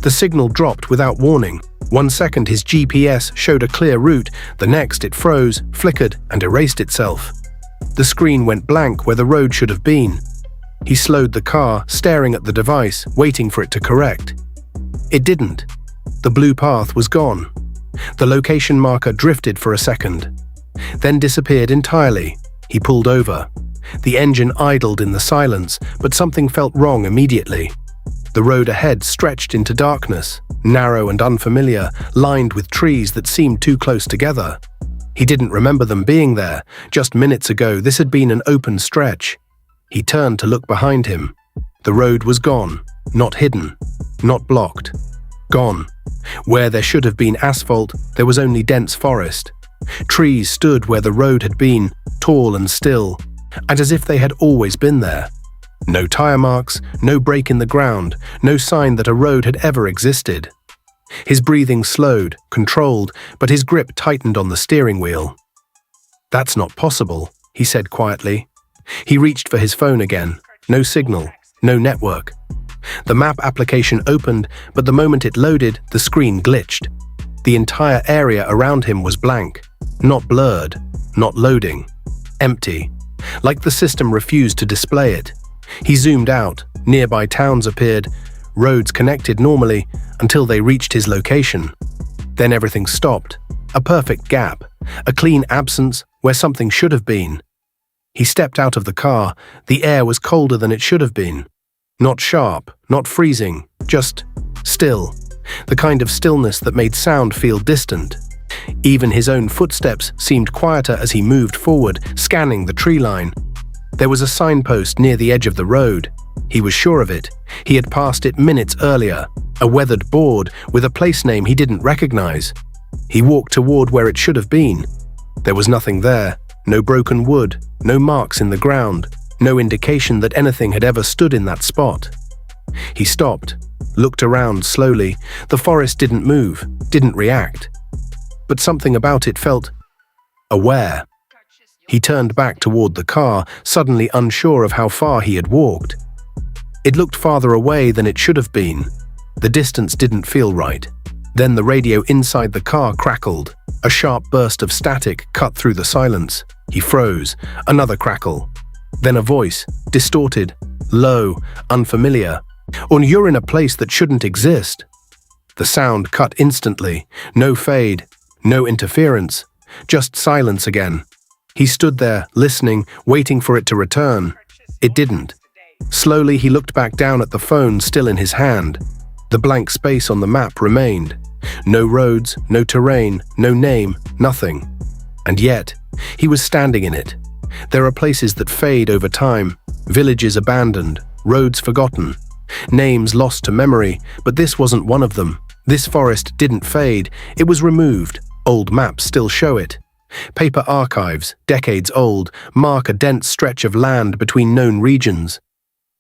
The signal dropped without warning. 1 second his GPS showed a clear route, the next it froze, flickered, and erased itself. The screen went blank where the road should have been. He slowed the car, staring at the device, waiting for it to correct. It didn't. The blue path was gone. The location marker drifted for a second, then disappeared entirely. He pulled over. The engine idled in the silence, but something felt wrong immediately. The road ahead stretched into darkness, narrow and unfamiliar, lined with trees that seemed too close together. He didn't remember them being there. Just minutes ago, this had been an open stretch. He turned to look behind him. The road was gone, not hidden, not blocked. Gone. Where there should have been asphalt, there was only dense forest. Trees stood where the road had been, tall and still, and as if they had always been there. No tire marks, no break in the ground, no sign that a road had ever existed. His breathing slowed, controlled, but his grip tightened on the steering wheel. "That's not possible," he said quietly. He reached for his phone again. No signal, no network. The map application opened, but the moment it loaded, the screen glitched. The entire area around him was blank. Not blurred, not loading. Empty. Like the system refused to display it. He zoomed out. Nearby towns appeared. Roads connected normally until they reached his location. Then everything stopped. A perfect gap. A clean absence where something should have been. He stepped out of the car. The air was colder than it should have been. Not sharp, not freezing, just still. The kind of stillness that made sound feel distant. Even his own footsteps seemed quieter as he moved forward, scanning the tree line. There was a signpost near the edge of the road. He was sure of it. He had passed it minutes earlier. A weathered board with a place name he didn't recognize. He walked toward where it should have been. There was nothing there. No broken wood, no marks in the ground, no indication that anything had ever stood in that spot. He stopped, looked around slowly. The forest didn't move, didn't react. But something about it felt aware. He turned back toward the car, suddenly unsure of how far he had walked. It looked farther away than it should have been. The distance didn't feel right. Then the radio inside the car crackled. A sharp burst of static cut through the silence. He froze. Another crackle. Then a voice, distorted, low, unfamiliar. "You're in a place that shouldn't exist." The sound cut instantly. No fade, no interference, just silence again. He stood there, listening, waiting for it to return. It didn't. Slowly he looked back down at the phone still in his hand. The blank space on the map remained. No roads, no terrain, no name, nothing. And yet, he was standing in it. There are places that fade over time, villages abandoned, roads forgotten, names lost to memory, but this wasn't one of them. This forest didn't fade, it was removed. Old maps still show it. Paper archives, decades old, mark a dense stretch of land between known regions.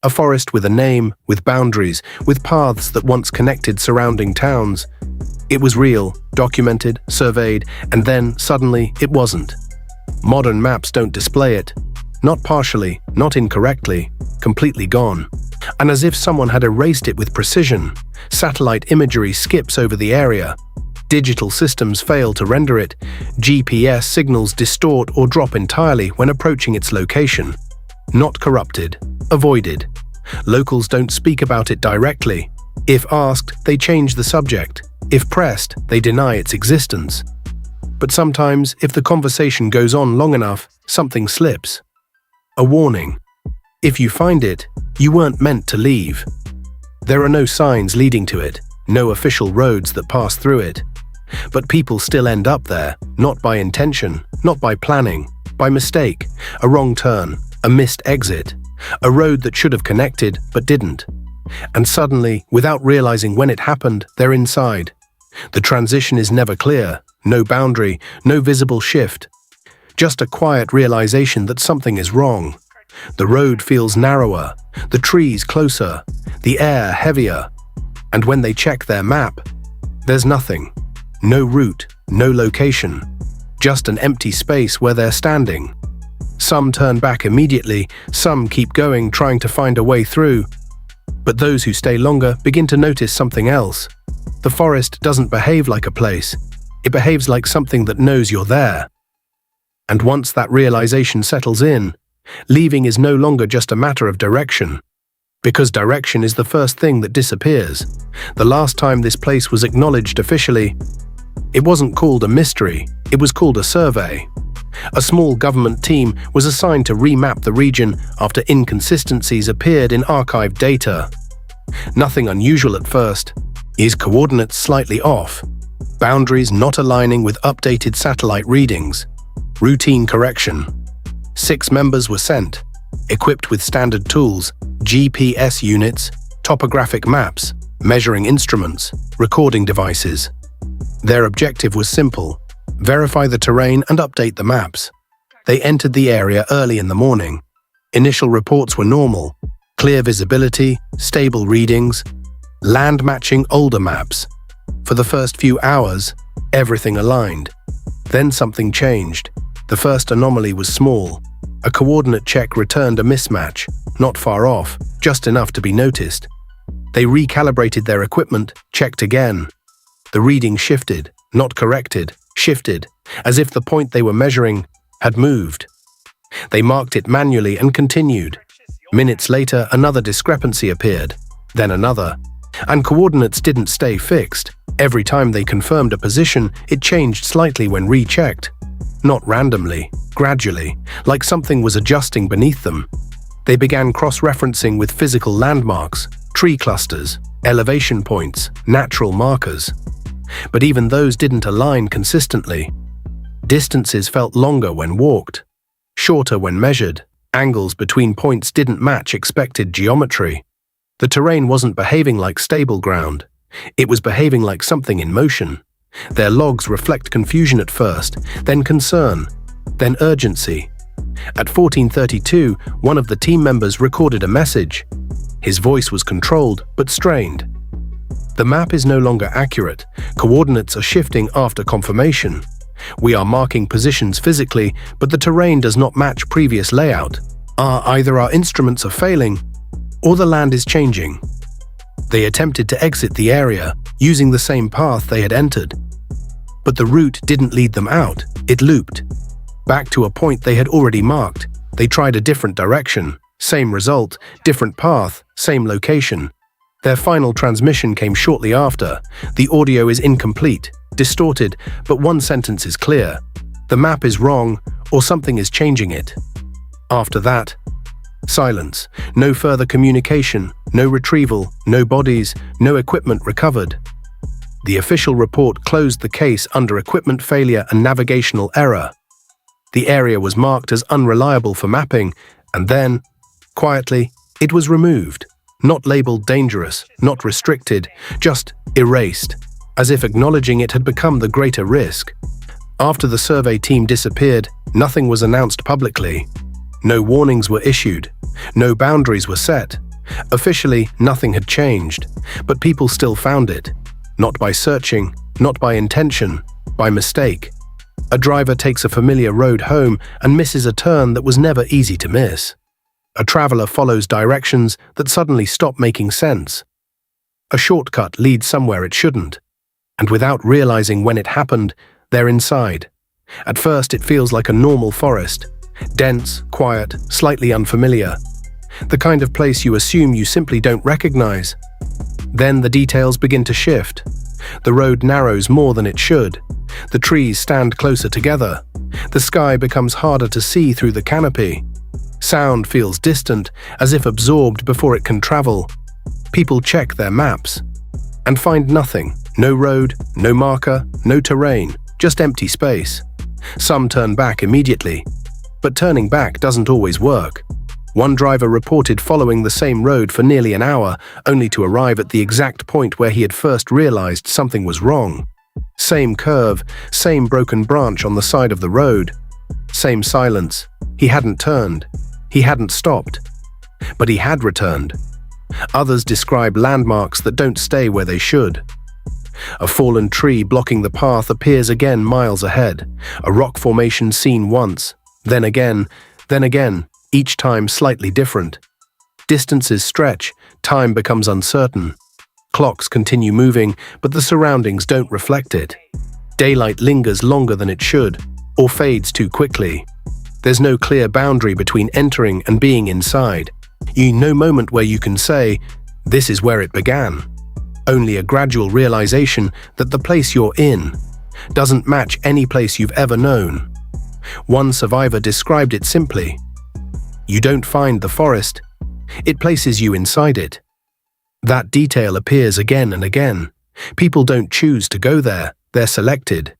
A forest with a name, with boundaries, with paths that once connected surrounding towns. It was real, documented, surveyed, and then, suddenly, it wasn't. Modern maps don't display it. Not partially, not incorrectly, completely gone. And as if someone had erased it with precision, satellite imagery skips over the area. Digital systems fail to render it. GPS signals distort or drop entirely when approaching its location. Not corrupted, avoided. Locals don't speak about it directly. If asked, they change the subject. If pressed, they deny its existence. But sometimes, if the conversation goes on long enough, something slips. A warning. If you find it, you weren't meant to leave. There are no signs leading to it, no official roads that pass through it. But people still end up there, not by intention, not by planning, by mistake, a wrong turn, a missed exit, a road that should have connected but didn't. And suddenly, without realizing when it happened, they're inside. The transition is never clear, no boundary, no visible shift. Just a quiet realization that something is wrong. The road feels narrower, the trees closer, the air heavier. And when they check their map, there's nothing. No route, no location. Just an empty space where they're standing. Some turn back immediately, some keep going trying to find a way through. But those who stay longer begin to notice something else. The forest doesn't behave like a place. It behaves like something that knows you're there. And once that realization settles in, leaving is no longer just a matter of direction. Because direction is the first thing that disappears. The last time this place was acknowledged officially, it wasn't called a mystery, it was called a survey. A small government team was assigned to remap the region after inconsistencies appeared in archived data. Nothing unusual at first. Is coordinates slightly off? Boundaries not aligning with updated satellite readings? Routine correction. 6 members were sent, equipped with standard tools, GPS units, topographic maps, measuring instruments, recording devices. Their objective was simple: verify the terrain and update the maps. They entered the area early in the morning. Initial reports were normal: clear visibility, stable readings, land matching older maps. For the first few hours, everything aligned. Then something changed. The first anomaly was small. A coordinate check returned a mismatch, not far off, just enough to be noticed. They recalibrated their equipment, checked again. The reading shifted, not corrected, shifted, as if the point they were measuring had moved. They marked it manually and continued. Minutes later, another discrepancy appeared, then another. And coordinates didn't stay fixed. Every time they confirmed a position, it changed slightly when rechecked. Not randomly, gradually, like something was adjusting beneath them. They began cross-referencing with physical landmarks, tree clusters, elevation points, natural markers. But even those didn't align consistently. Distances felt longer when walked, shorter when measured. Angles between points didn't match expected geometry. The terrain wasn't behaving like stable ground. It was behaving like something in motion. Their logs reflect confusion at first, then concern, then urgency. At 14:32, one of the team members recorded a message. His voice was controlled but strained. The map is no longer accurate. Coordinates are shifting after confirmation. We are marking positions physically, but the terrain does not match previous layout. Either our instruments are failing, or the land is changing. They attempted to exit the area, using the same path they had entered. But the route didn't lead them out, it looped. Back to a point they had already marked. They tried a different direction. Same result, different path, same location. Their final transmission came shortly after. The audio is incomplete, distorted, but one sentence is clear. The map is wrong, or something is changing it. After that, silence. No further communication, no retrieval, no bodies, no equipment recovered. The official report closed the case under equipment failure and navigational error. The area was marked as unreliable for mapping, and then, quietly, it was removed. Not labeled dangerous, not restricted, just erased, as if acknowledging it had become the greater risk. After the survey team disappeared, nothing was announced publicly. No warnings were issued. No boundaries were set. Officially, nothing had changed, but people still found it. Not by searching, not by intention, by mistake. A driver takes a familiar road home and misses a turn that was never easy to miss. A traveler follows directions that suddenly stop making sense. A shortcut leads somewhere it shouldn't. And without realizing when it happened, they're inside. At first, it feels like a normal forest. Dense, quiet, slightly unfamiliar. The kind of place you assume you simply don't recognize. Then the details begin to shift. The road narrows more than it should. The trees stand closer together. The sky becomes harder to see through the canopy. Sound feels distant, as if absorbed before it can travel. People check their maps and find nothing. No road, no marker, no terrain, just empty space. Some turn back immediately. But turning back doesn't always work. One driver reported following the same road for nearly an hour, only to arrive at the exact point where he had first realized something was wrong. Same curve, same broken branch on the side of the road. Same silence. He hadn't turned. He hadn't stopped. But he had returned. Others describe landmarks that don't stay where they should. A fallen tree blocking the path appears again miles ahead. A rock formation seen once, then again, each time slightly different. Distances stretch, Time becomes uncertain. Clocks continue moving, but the surroundings don't reflect it. Daylight lingers longer than it should, or fades too quickly. There's no clear boundary between entering and being inside. No moment where you can say, "This is where it began." Only a gradual realization that the place you're in doesn't match any place you've ever known. One survivor described it simply: "You don't find the forest, it places you inside it." That detail appears again and again. People don't choose to go there, they're selected.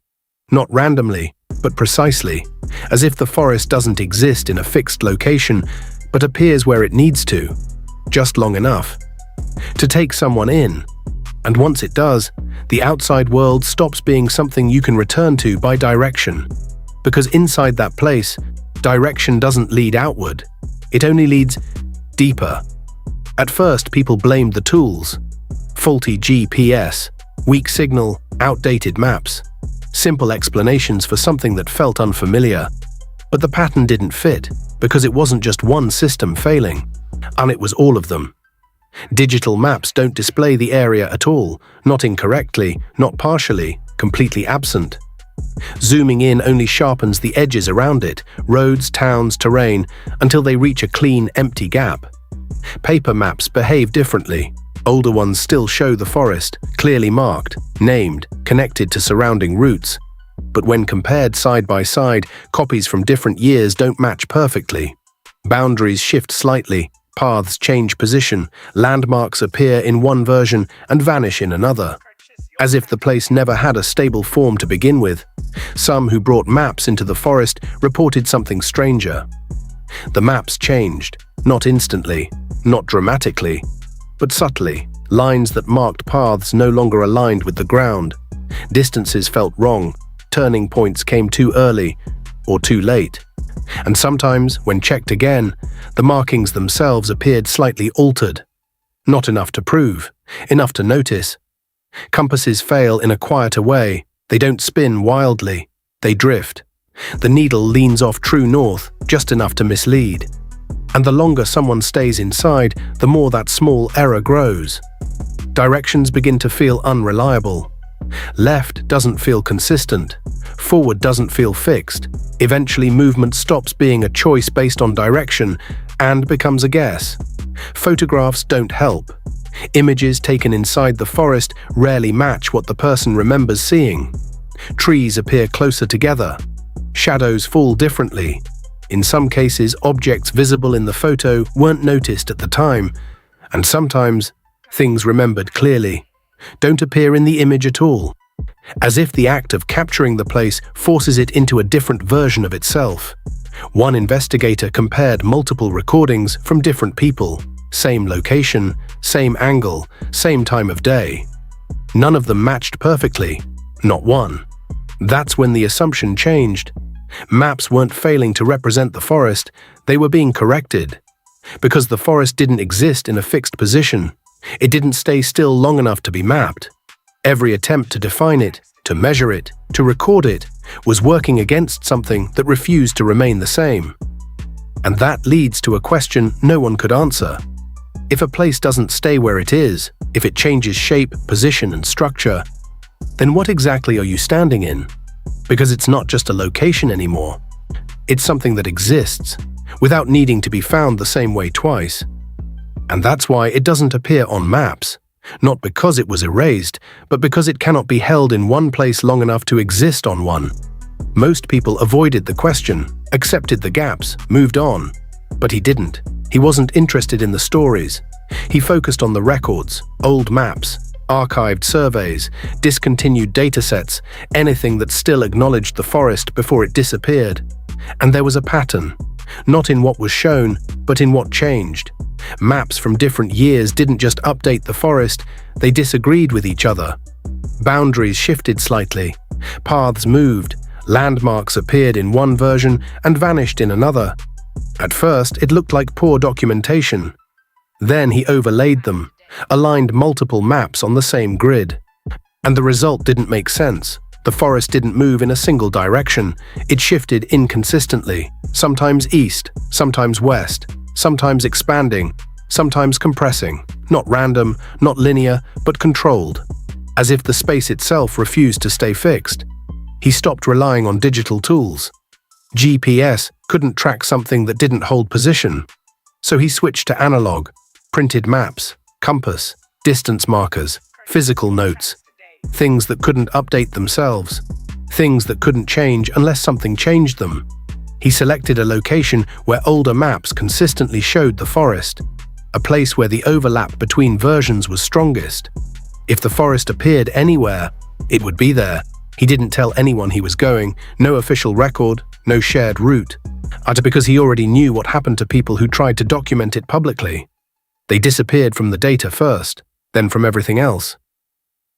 Not randomly, but precisely, as if the forest doesn't exist in a fixed location, but appears where it needs to, just long enough to take someone in. And once it does, the outside world stops being something you can return to by direction. Because inside that place, direction doesn't lead outward, it only leads deeper. At first, people blamed the tools. Faulty GPS, weak signal, outdated maps. Simple explanations for something that felt unfamiliar. But the pattern didn't fit, because it wasn't just one system failing, and it was all of them. Digital maps don't display the area at all, not incorrectly, not partially, completely absent. Zooming in only sharpens the edges around it, roads, towns, terrain, until they reach a clean, empty gap. Paper maps behave differently. Older ones still show the forest, clearly marked, named, connected to surrounding routes. But when compared side by side, copies from different years don't match perfectly. Boundaries shift slightly, paths change position, landmarks appear in one version and vanish in another, as if the place never had a stable form to begin with. Some who brought maps into the forest reported something stranger. The maps changed, not instantly, not dramatically, but subtly. Lines that marked paths no longer aligned with the ground. Distances felt wrong, turning points came too early or too late. And sometimes, when checked again, the markings themselves appeared slightly altered. Not enough to prove, enough to notice. Compasses fail in a quieter way. They don't spin wildly, they drift. The needle leans off true north, just enough to mislead. And the longer someone stays inside, the more that small error grows. Directions begin to feel unreliable. Left doesn't feel consistent. Forward doesn't feel fixed. Eventually, movement stops being a choice based on direction and becomes a guess. Photographs don't help. Images taken inside the forest rarely match what the person remembers seeing. Trees appear closer together. Shadows fall differently. In some cases, objects visible in the photo weren't noticed at the time, and sometimes, things remembered clearly don't appear in the image at all, as if the act of capturing the place forces it into a different version of itself. One investigator compared multiple recordings from different people, same location, same angle, same time of day. None of them matched perfectly, not one. That's when the assumption changed. Maps weren't failing to represent the forest, they were being corrected. Because the forest didn't exist in a fixed position, it didn't stay still long enough to be mapped. Every attempt to define it, to measure it, to record it, was working against something that refused to remain the same. And that leads to a question no one could answer. If a place doesn't stay where it is, if it changes shape, position, and structure, then what exactly are you standing in? Because it's not just a location anymore. It's something that exists, without needing to be found the same way twice. And that's why it doesn't appear on maps, not because it was erased, but because it cannot be held in one place long enough to exist on one. Most people avoided the question, accepted the gaps, moved on. But he didn't. He wasn't interested in the stories. He focused on the records, old maps, archived surveys, discontinued datasets, anything that still acknowledged the forest before it disappeared. And there was a pattern, not in what was shown, but in what changed. Maps from different years didn't just update the forest, they disagreed with each other. Boundaries shifted slightly, paths moved, landmarks appeared in one version and vanished in another. At first, it looked like poor documentation. Then he overlaid them, aligned multiple maps on the same grid. And the result didn't make sense. The forest didn't move in a single direction. It shifted inconsistently, sometimes east, sometimes west, sometimes expanding, sometimes compressing, not random, not linear, but controlled, as if the space itself refused to stay fixed. He stopped relying on digital tools. GPS couldn't track something that didn't hold position, so he switched to analog, printed maps, compass, distance markers, physical notes, things that couldn't update themselves, things that couldn't change unless something changed them. He selected a location where older maps consistently showed the forest, a place where the overlap between versions was strongest. If the forest appeared anywhere, it would be there. He didn't tell anyone he was going, no official record, no shared route, either because he already knew what happened to people who tried to document it publicly. They disappeared from the data first, then from everything else.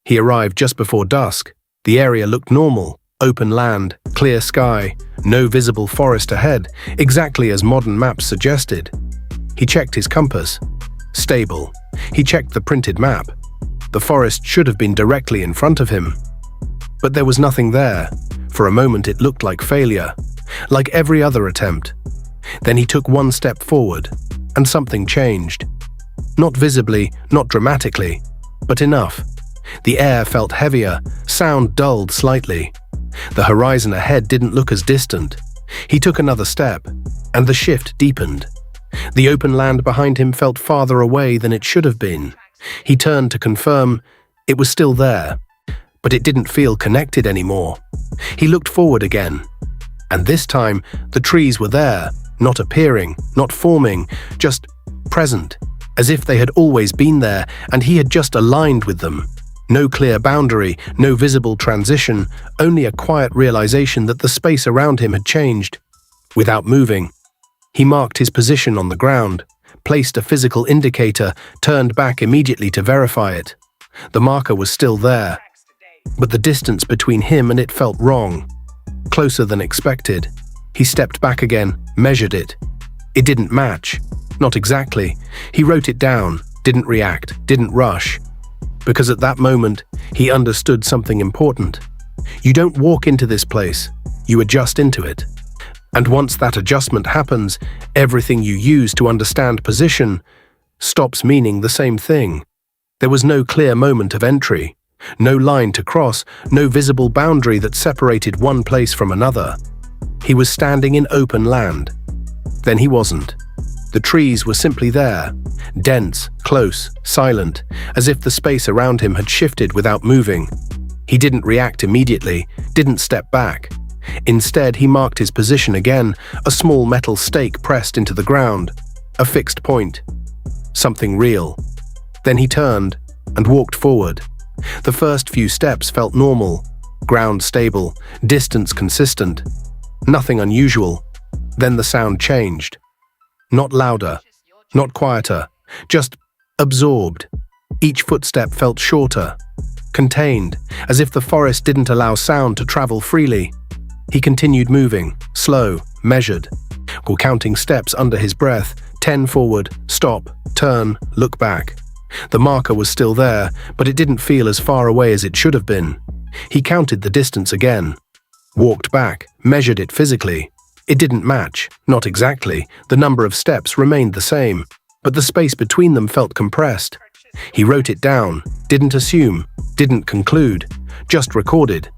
He arrived just before dusk. The area looked normal, open land, clear sky, no visible forest ahead, exactly as modern maps suggested. He checked his compass. Stable. He checked the printed map. The forest should have been directly in front of him. But there was nothing there. For a moment it looked like failure, like every other attempt. Then he took one step forward, and something changed. Not visibly, not dramatically, but enough. The air felt heavier, sound dulled slightly. The horizon ahead didn't look as distant. He took another step, and the shift deepened. The open land behind him felt farther away than it should have been. He turned to confirm it was still there, but it didn't feel connected anymore. He looked forward again, and this time the trees were there, not appearing, not forming, just present, as if they had always been there and he had just aligned with them. No clear boundary, no visible transition, only a quiet realization that the space around him had changed. Without moving, he marked his position on the ground, placed a physical indicator, turned back immediately to verify it. The marker was still there, but the distance between him and it felt wrong, closer than expected. He stepped back again, measured it. It didn't match, not exactly. He wrote it down, didn't react, didn't rush. Because at that moment, he understood something important. You don't walk into this place, you adjust into it. And once that adjustment happens, everything you use to understand position stops meaning the same thing. There was no clear moment of entry, no line to cross, no visible boundary that separated one place from another. He was standing in open land. Then he wasn't. The trees were simply there, dense, close, silent, as if the space around him had shifted without moving. He didn't react immediately, didn't step back. Instead, he marked his position again, a small metal stake pressed into the ground, a fixed point. Something real. Then he turned and walked forward. The first few steps felt normal, ground stable, distance consistent, nothing unusual. Then the sound changed. Not louder, not quieter, just absorbed. Each footstep felt shorter, contained, as if the forest didn't allow sound to travel freely. He continued moving, slow, measured, counting steps under his breath, 10 forward, stop, turn, look back. The marker was still there, but it didn't feel as far away as it should have been. He counted the distance again, walked back, measured it physically. It didn't match, not exactly. The number of steps remained the same, but the space between them felt compressed. He wrote it down, didn't assume, didn't conclude, just recorded.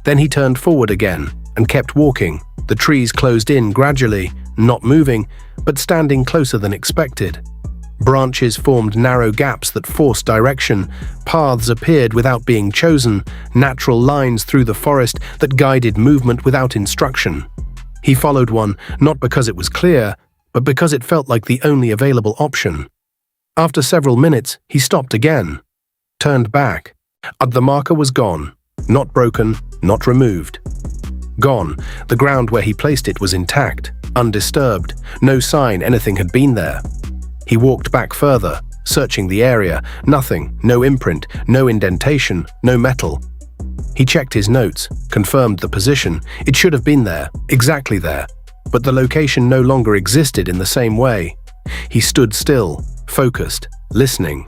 Then he turned forward again and kept walking. The trees closed in gradually, not moving, but standing closer than expected. Branches formed narrow gaps that forced direction. Paths appeared without being chosen, natural lines through the forest that guided movement without instruction. He followed one, not because it was clear, but because it felt like the only available option. After several minutes, he stopped again, turned back. The marker was gone, not broken, not removed. Gone. The ground where he placed it was intact, undisturbed, no sign anything had been there. He walked back further, searching the area. Nothing, no imprint, no indentation, no metal. He checked his notes, confirmed the position. It should have been there, exactly there, but the location no longer existed in the same way. He stood still, focused, listening.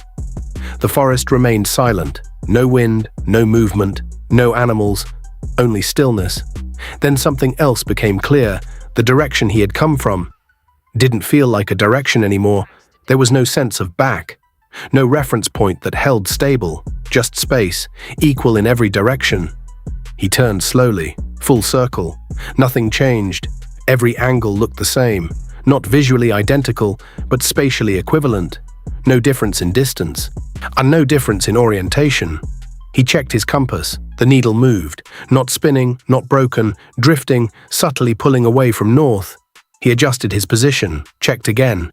The forest remained silent. No wind, no movement, no animals, only stillness. Then something else became clear. The direction he had come from didn't feel like a direction anymore. There was no sense of back, no reference point that held stable, just space, equal in every direction. He turned slowly, full circle. Nothing changed. Every angle looked the same, not visually identical, but spatially equivalent. No difference in distance, and no difference in orientation. He checked his compass. The needle moved, not spinning, not broken, drifting, subtly pulling away from north. He adjusted his position, checked again.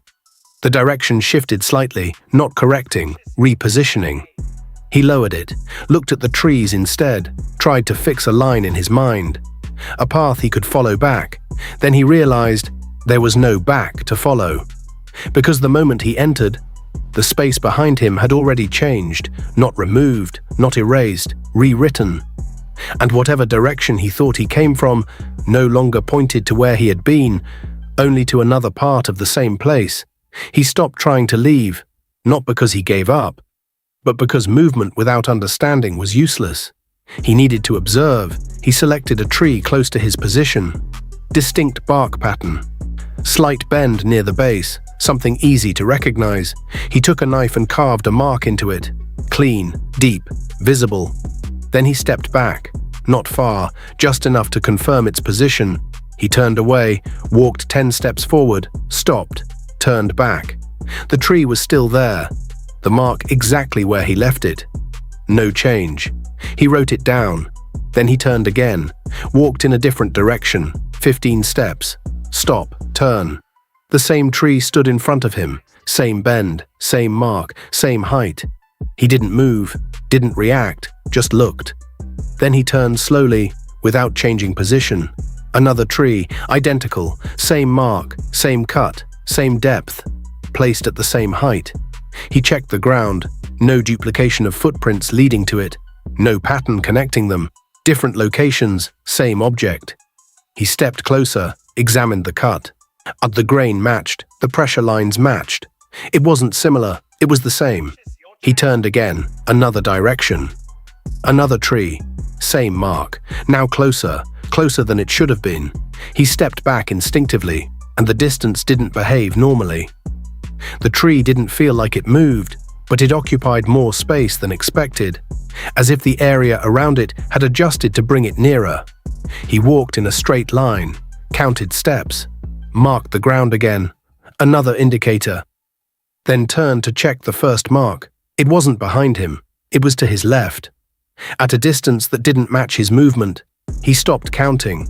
The direction shifted slightly, not correcting, repositioning. He lowered it, looked at the trees instead, tried to fix a line in his mind. A path he could follow back. Then he realized there was no back to follow. Because the moment he entered, the space behind him had already changed, not removed, not erased, rewritten. And whatever direction he thought he came from no longer pointed to where he had been, only to another part of the same place. He stopped trying to leave, not because he gave up, but because movement without understanding was useless. He needed to observe. He selected a tree close to his position. Distinct bark pattern. Slight bend near the base, something easy to recognize. He took a knife and carved a mark into it. Clean, deep, visible. Then he stepped back. Not far, just enough to confirm its position. He turned away, walked 10 steps forward, stopped, turned back. The tree was still there. The mark exactly where he left it. No change. He wrote it down. Then he turned again, walked in a different direction, 15 steps. Stop, turn. The same tree stood in front of him, same bend, same mark, same height. He didn't move, didn't react, just looked. Then he turned slowly, without changing position. Another tree, identical, same mark, same cut, same depth, placed at the same height. He checked the ground, no duplication of footprints leading to it, no pattern connecting them, different locations, same object. He stepped closer, examined the cut. The grain matched, the pressure lines matched. It wasn't similar, it was the same. He turned again, another direction. Another tree, same mark, now closer, closer than it should have been. He stepped back instinctively, and the distance didn't behave normally. The tree didn't feel like it moved, but it occupied more space than expected, as if the area around it had adjusted to bring it nearer. He walked in a straight line, counted steps, marked the ground again, another indicator, then turned to check the first mark. It wasn't behind him, it was to his left. At a distance that didn't match his movement, he stopped counting.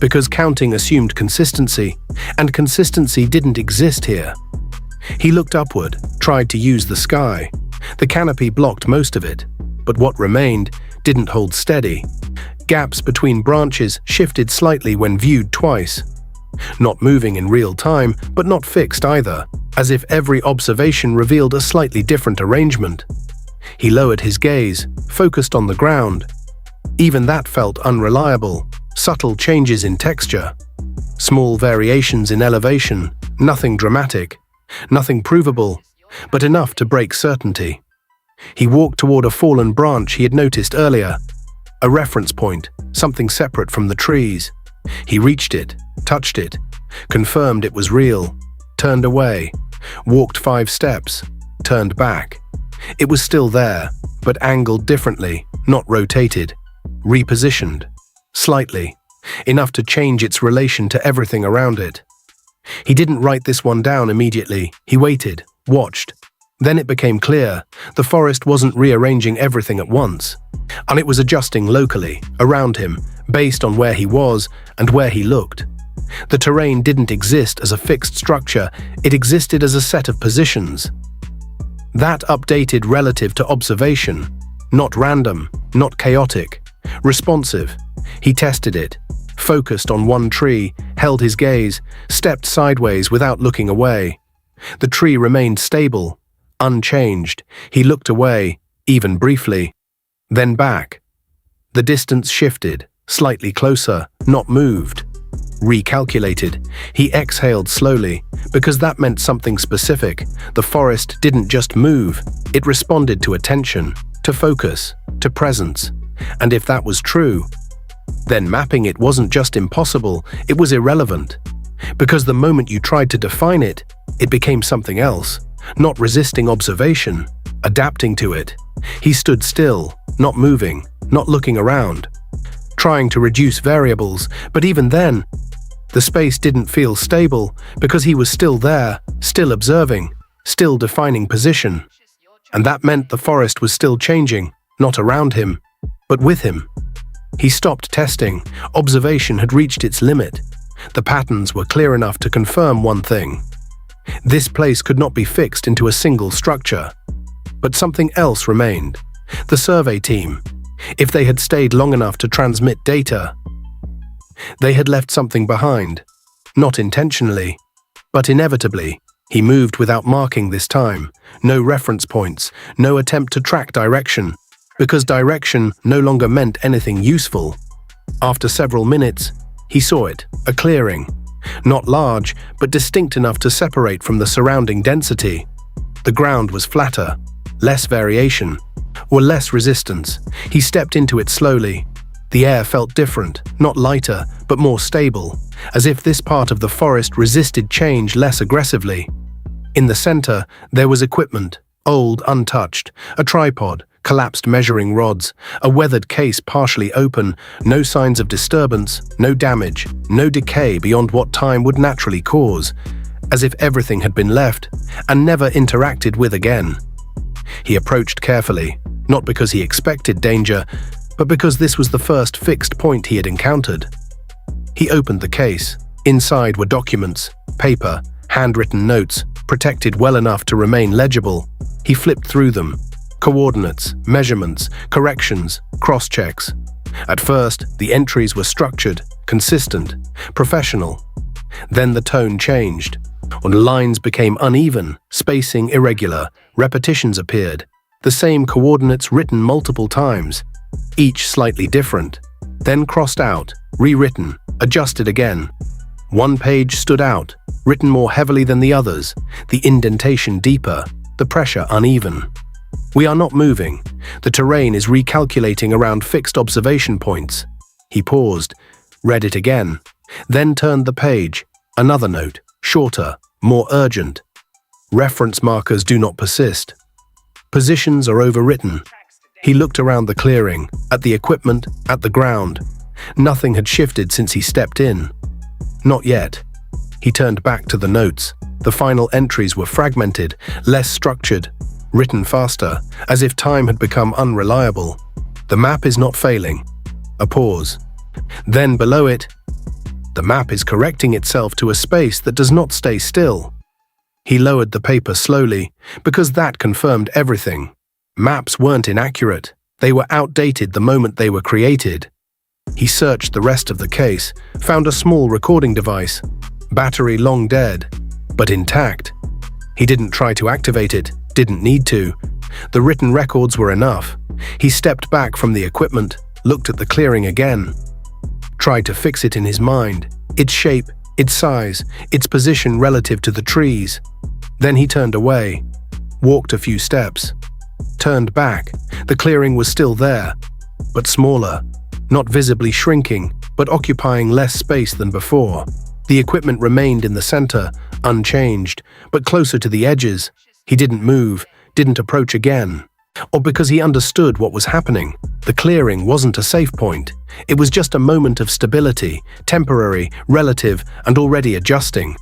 Because counting assumed consistency, and consistency didn't exist here. He looked upward, tried to use the sky. The canopy blocked most of it, but what remained didn't hold steady. Gaps between branches shifted slightly when viewed twice. Not moving in real time, but not fixed either, as if every observation revealed a slightly different arrangement. He lowered his gaze, focused on the ground. Even that felt unreliable. Subtle changes in texture. Small variations in elevation, nothing dramatic. Nothing provable, but enough to break certainty. He walked toward a fallen branch he had noticed earlier, a reference point, something separate from the trees. He reached it, touched it, confirmed it was real, turned away, walked 5 steps, turned back. It was still there, but angled differently, not rotated, repositioned, slightly, enough to change its relation to everything around it. He didn't write this one down immediately. He waited, watched. Then it became clear. The forest wasn't rearranging everything at once, and it was adjusting locally, around him, based on where he was and where he looked. The terrain didn't exist as a fixed structure, it existed as a set of positions. That updated relative to observation, not random, not chaotic, responsive. He tested it, focused on one tree, held his gaze, stepped sideways without looking away. The tree remained stable, unchanged. He looked away, even briefly, then back. The distance shifted, slightly closer, not moved. Recalculated. He exhaled slowly, because that meant something specific. The forest didn't just move, it responded to attention, to focus, to presence. And if that was true, then mapping it wasn't just impossible, it was irrelevant. Because the moment you tried to define it, it became something else, not resisting observation, adapting to it. He stood still, not moving, not looking around, trying to reduce variables, but even then, the space didn't feel stable because he was still there, still observing, still defining position. And that meant the forest was still changing, not around him, but with him. He stopped testing. Observation had reached its limit. The patterns were clear enough to confirm one thing. This place could not be fixed into a single structure. But something else remained. The survey team. If they had stayed long enough to transmit data, they had left something behind. Not intentionally, but inevitably. He moved without marking this time. No reference points, no attempt to track direction, because direction no longer meant anything useful. After several minutes, he saw it, a clearing. Not large, but distinct enough to separate from the surrounding density. The ground was flatter, less variation, or less resistance. He stepped into it slowly. The air felt different, not lighter, but more stable, as if this part of the forest resisted change less aggressively. In the center, there was equipment, old, untouched, a tripod, collapsed measuring rods, a weathered case partially open, no signs of disturbance, no damage, no decay beyond what time would naturally cause, as if everything had been left and never interacted with again. He approached carefully, not because he expected danger, but because this was the first fixed point he had encountered. He opened the case. Inside were documents, paper, handwritten notes, protected well enough to remain legible. He flipped through them. Coordinates, measurements, corrections, cross-checks. At first, the entries were structured, consistent, professional. Then the tone changed. Lines became uneven, spacing irregular, repetitions appeared. The same coordinates written multiple times, each slightly different, then crossed out, rewritten, adjusted again. One page stood out, written more heavily than the others, the indentation deeper, the pressure uneven. We are not moving. The terrain is recalculating around fixed observation points. He paused, read it again, then turned the page. Another note, shorter, more urgent. Reference markers do not persist. Positions are overwritten. He looked around the clearing, at the equipment, at the ground. Nothing had shifted since he stepped in. Not yet. He turned back to the notes. The final entries were fragmented, less structured, written faster, as if time had become unreliable. The map is not failing. A pause. Then below it, the map is correcting itself to a space that does not stay still. He lowered the paper slowly, because that confirmed everything. Maps weren't inaccurate. They were outdated the moment they were created. He searched the rest of the case, found a small recording device. Battery long dead, but intact. He didn't try to activate it, didn't need to. The written records were enough. He stepped back from the equipment, looked at the clearing again. Tried to fix it in his mind, its shape, its size, its position relative to the trees. Then he turned away, walked a few steps, turned back. The clearing was still there, but smaller, not visibly shrinking, but occupying less space than before. The equipment remained in the center, unchanged, but closer to the edges. He didn't move, didn't approach again. Or because he understood what was happening. The clearing wasn't a safe point. It was just a moment of stability, temporary, relative, and already adjusting.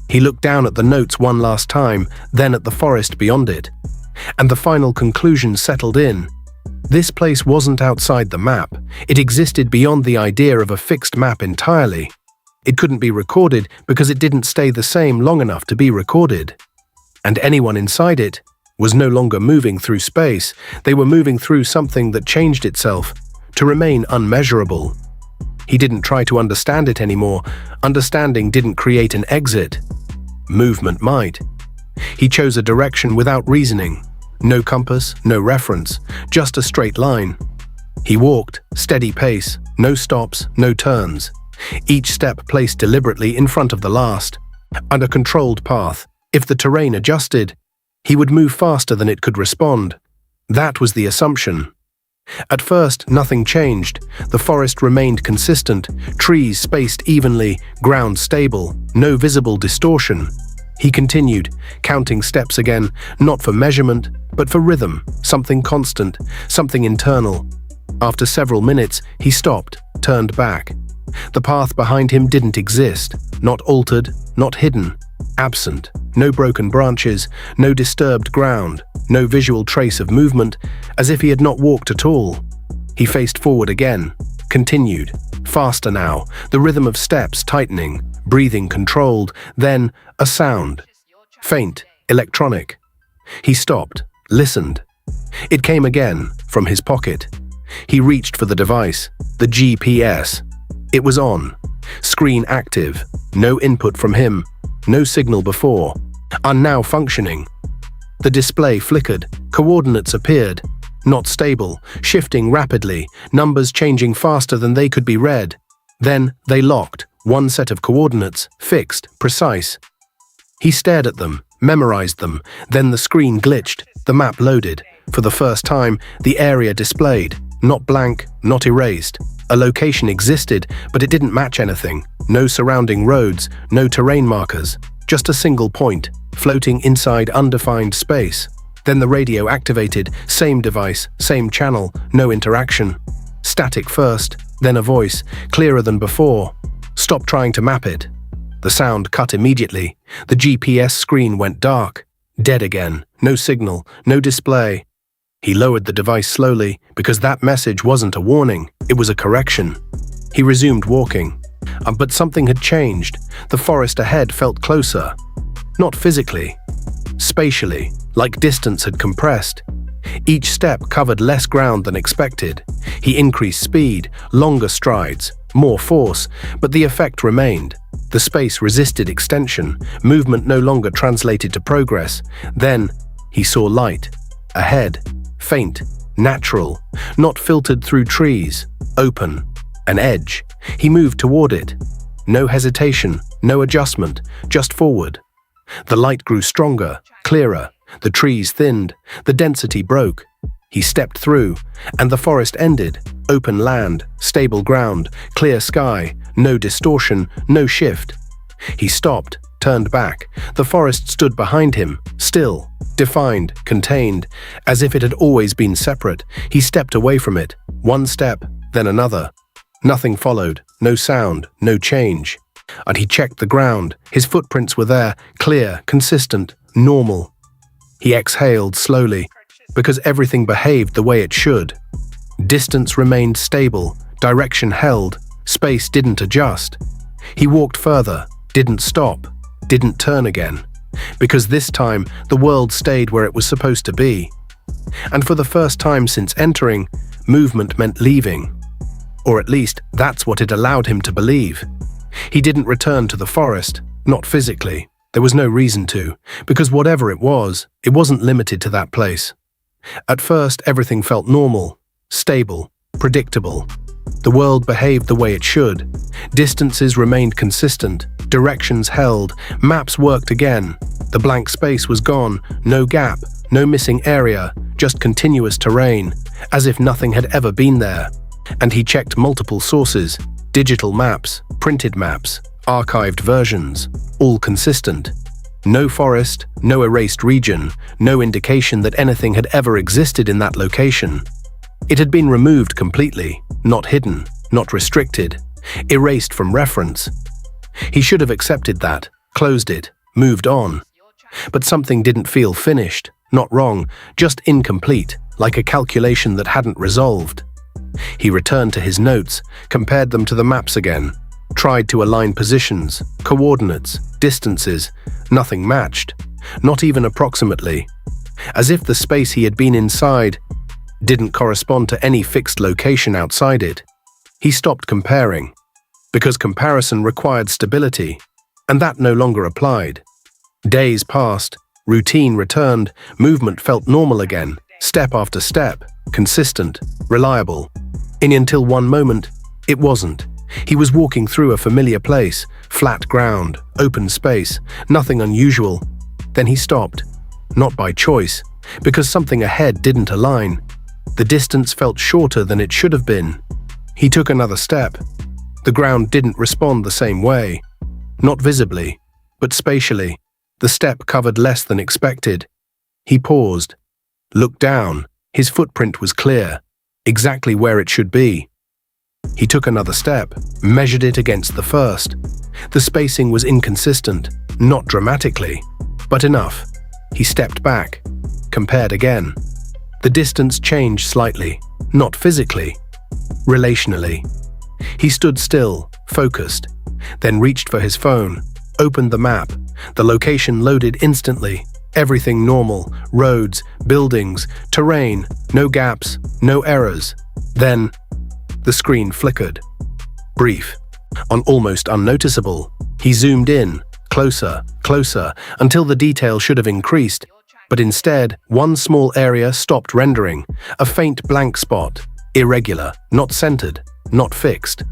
He looked down at the notes one last time, then at the forest beyond it. And the final conclusion settled in. This place wasn't outside the map. It existed beyond the idea of a fixed map entirely. It couldn't be recorded because it didn't stay the same long enough to be recorded. And anyone inside it was no longer moving through space. They were moving through something that changed itself to remain unmeasurable. He didn't try to understand it anymore. Understanding didn't create an exit. Movement might. He chose a direction without reasoning. No compass, no reference, just a straight line. He walked, steady pace, no stops, no turns. Each step placed deliberately in front of the last, and a controlled path. If the terrain adjusted, he would move faster than it could respond. That was the assumption. At first, nothing changed. The forest remained consistent, trees spaced evenly, ground stable, no visible distortion. He continued, counting steps again, not for measurement, but for rhythm, something constant, something internal. After several minutes, he stopped, turned back. The path behind him didn't exist, not altered, not hidden, absent. No broken branches, no disturbed ground, no visual trace of movement, as if he had not walked at all. He faced forward again, continued, faster now, the rhythm of steps tightening, breathing controlled, then a sound. Faint, electronic. He stopped, listened. It came again, from his pocket. He reached for the device, the GPS. It was on. Screen active. No input from him. No signal before. And now functioning. The display flickered. Coordinates appeared. Not stable, shifting rapidly, numbers changing faster than they could be read. Then they locked. One set of coordinates, fixed, precise. He stared at them, memorized them. Then the screen glitched. The map loaded. For the first time, the area displayed. Not blank, not erased. A location existed, but it didn't match anything. No surrounding roads, no terrain markers. Just a single point, floating inside undefined space. Then the radio activated, same device, same channel, no interaction. Static first, then a voice, clearer than before. Stop trying to map it. The sound cut immediately. The GPS screen went dark. Dead again. No signal, no display. He lowered the device slowly, because that message wasn't a warning, it was a correction. He resumed walking. But something had changed. The forest ahead felt closer. Not physically. Spatially, like distance had compressed. Each step covered less ground than expected. He increased speed, longer strides, more force, but the effect remained. The space resisted extension, movement no longer translated to progress. Then, he saw light. Ahead. Faint, natural, not filtered through trees, open, an edge. He moved toward it. No hesitation, no adjustment, just forward. The light grew stronger, clearer, the trees thinned, the density broke. He stepped through, and the forest ended. Open land, stable ground, clear sky, no distortion, no shift. He stopped, turned back. The forest stood behind him, still, defined, contained, as if it had always been separate. He stepped away from it, one step, then another. Nothing followed, no sound, no change. And he checked the ground. His footprints were there, clear, consistent, normal. He exhaled slowly, because everything behaved the way it should. Distance remained stable, direction held, space didn't adjust. He walked further, didn't stop, didn't turn again, because this time the world stayed where it was supposed to be. And for the first time since entering, movement meant leaving. Or at least that's what it allowed him to believe. He didn't return to the forest, not physically. There was no reason to, because whatever it wasn't limited to that place. At first, everything felt normal, stable, predictable. The world behaved the way it should. Distances remained consistent, directions held, maps worked again. The blank space was gone, no gap, no missing area, just continuous terrain, as if nothing had ever been there. And he checked multiple sources, digital maps, printed maps, archived versions, all consistent. No forest, no erased region, no indication that anything had ever existed in that location. It had been removed completely, not hidden, not restricted, erased from reference. He should have accepted that, closed it, moved on. But something didn't feel finished, not wrong, just incomplete, like a calculation that hadn't resolved. He returned to his notes, compared them to the maps again, tried to align positions, coordinates, distances. Nothing matched, not even approximately. As if the space he had been inside didn't correspond to any fixed location outside it. He stopped comparing, because comparison required stability, and that no longer applied. Days passed, routine returned, movement felt normal again, step after step, consistent, reliable. Until one moment, it wasn't. He was walking through a familiar place, flat ground, open space, nothing unusual. Then he stopped, not by choice, because something ahead didn't align. The distance felt shorter than it should have been. He took another step. The ground didn't respond the same way. Not visibly, but spatially. The step covered less than expected. He paused, looked down. His footprint was clear, exactly where it should be. He took another step, measured it against the first. The spacing was inconsistent, not dramatically, but enough. He stepped back, compared again. The distance changed slightly, not physically, relationally. He stood still, focused, then reached for his phone, opened the map. The location loaded instantly. Everything normal, roads, buildings, terrain, no gaps, no errors. Then, the screen flickered. Brief, almost unnoticeable. He zoomed in, closer, closer, until the detail should have increased, but instead, one small area stopped rendering, a faint blank spot, irregular, not centered, not fixed.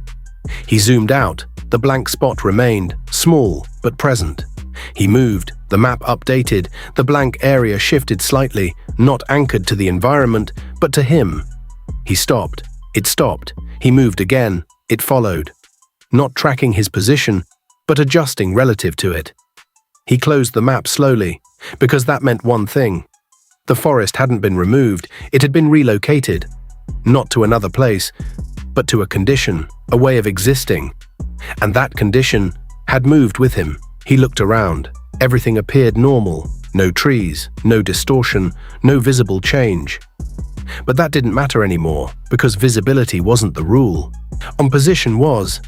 He zoomed out. The blank spot remained, small but present. He moved, the map updated, the blank area shifted slightly, not anchored to the environment, but to him. He stopped. It stopped. He moved again. It followed. Not tracking his position, but adjusting relative to it. He closed the map slowly, because that meant one thing. The forest hadn't been removed, it had been relocated. Not to another place, but to a condition, a way of existing. And that condition had moved with him. He looked around. Everything appeared normal. No trees, no distortion, no visible change. But that didn't matter anymore, because visibility wasn't the rule. Position was.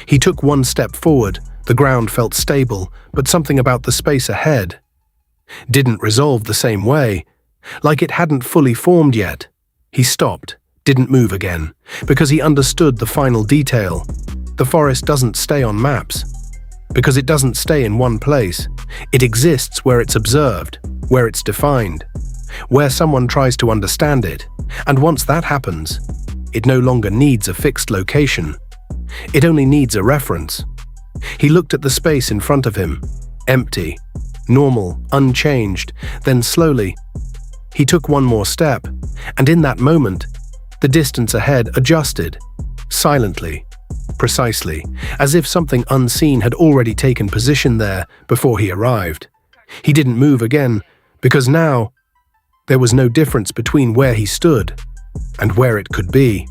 He took one step forward. The ground felt stable, but something about the space ahead didn't resolve the same way, like it hadn't fully formed yet. He stopped, didn't move again, because he understood the final detail. The forest doesn't stay on maps, because it doesn't stay in one place. It exists where it's observed, where it's defined, where someone tries to understand it. And once that happens, it no longer needs a fixed location. It only needs a reference. He looked at the space in front of him, empty, normal, unchanged. Then slowly, he took one more step, and in that moment, the distance ahead adjusted, silently, precisely, as if something unseen had already taken position there before he arrived. He didn't move again, because now there was no difference between where he stood and where it could be.